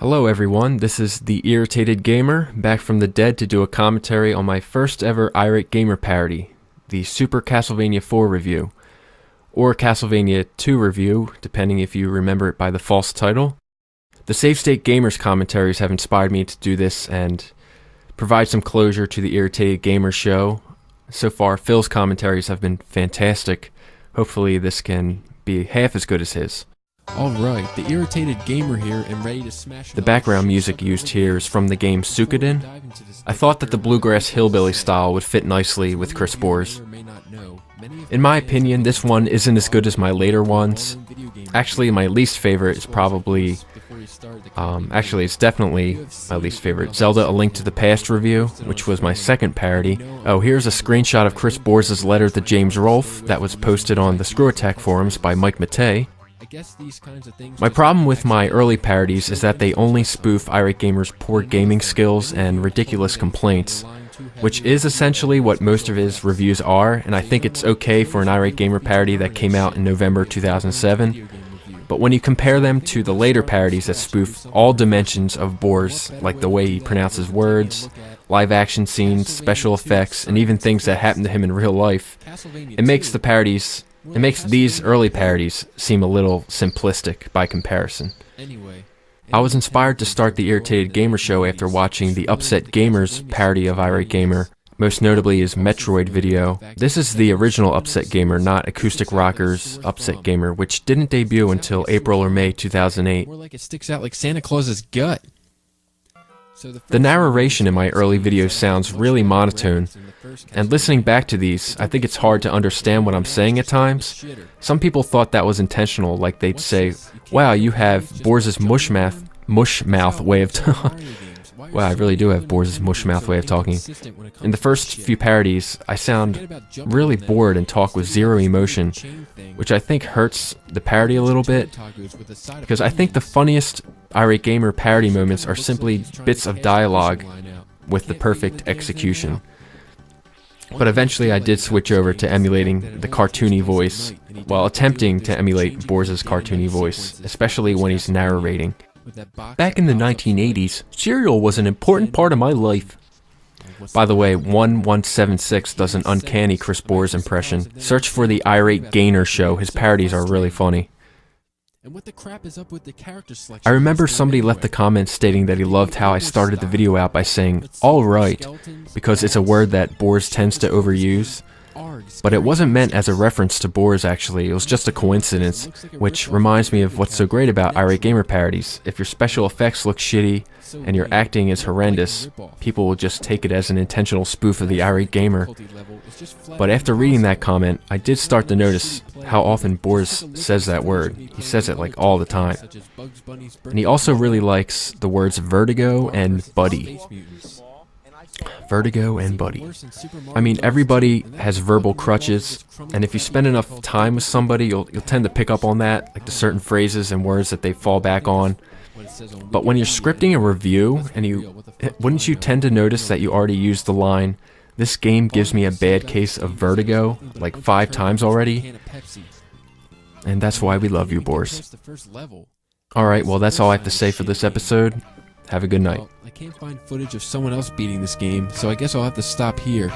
Hello everyone, this is the Irritated Gamer, back from the dead to do a commentary on my first ever Irate Gamer parody, the Super Castlevania 4 review, or Castlevania 2 review, depending if you remember it by the false title. The Save State Gamers commentaries have inspired me to do this and provide some closure to the Irritated Gamer show. So far, Phil's commentaries have been fantastic. Hopefully this can be half as good as his. Alright, the Irritated Gamer here and ready to smash. The background music used here is from the game Suikoden. I thought that the bluegrass hillbilly style would fit nicely with Chris Bohr's. In my opinion, this one isn't as good as my later ones. Actually, my least favorite is probably... it's definitely my least favorite. Zelda: A Link to the Past review, which was my second parody. Oh, here's a screenshot of Chris Bohr's letter to James Rolfe that was posted on the Screw Attack forums by Mike Matei. My problem with my early parodies is that they only spoof Irate Gamer's poor gaming skills and ridiculous complaints, which is essentially what most of his reviews are, and I think it's okay for an Irate Gamer parody that came out in November 2007. But when you compare them to the later parodies that spoof all dimensions of Bohr's, like the way he pronounces words, live action scenes, special effects, and even things that happen to him in real life, it makes these early parodies seem a little simplistic by comparison. I was inspired to start the Irritated Gamer show after watching the Upset Gamers parody of Irate Gamer, most notably his Metroid video. This is the original Upset Gamer, not Acoustic Rocker's Upset Gamer, which didn't debut until April or May 2008. More like it sticks out like Santa Claus's gut. The narration in my early videos sounds really monotone, and listening back to these, I think it's hard to understand what I'm saying at times. Some people thought that was intentional, like they'd say, "Wow, you have Bohr's mush-mouth way of talking." Wow, I really do have Bohr's mush-mouth way of talking. In the first few parodies, I sound really bored and talk with zero emotion, which I think hurts the parody a little bit, because I think the funniest Irate Gamer parody moments are simply bits of dialogue with the perfect execution. But eventually I did switch over to emulating the cartoony voice, while attempting to emulate Bohr's cartoony voice, especially when he's narrating. Back in the 1980s, cereal was an important part of my life. By the way, 1176 does an uncanny Chris Bohr's impression. Search for the Irate Gainer show, his parodies are really funny. I remember somebody left a comment stating that he loved how I started the video out by saying, "alright," because it's a word that Bohr's tends to overuse. But it wasn't meant as a reference to Bohr's actually, it was just a coincidence, which reminds me of what's so great about Irate Gamer parodies. If your special effects look shitty and your acting is horrendous, people will just take it as an intentional spoof of the Irate Gamer. But after reading that comment, I did start to notice how often Bohr's says that word. He says it like all the time. And he also really likes the words vertigo and buddy. Vertigo and buddy. I mean, everybody has verbal crutches, and if you spend enough time with somebody, you'll tend to pick up on that, like the certain phrases and words that they fall back on. But when you're scripting a review, wouldn't you tend to notice that you already used the line, "This game gives me a bad case of vertigo," like 5 times already? And that's why we love you, Bohr's. Alright, well that's all I have to say for this episode. Have a good night. Well, I can't find footage of someone else beating this game, so I guess I'll have to stop here.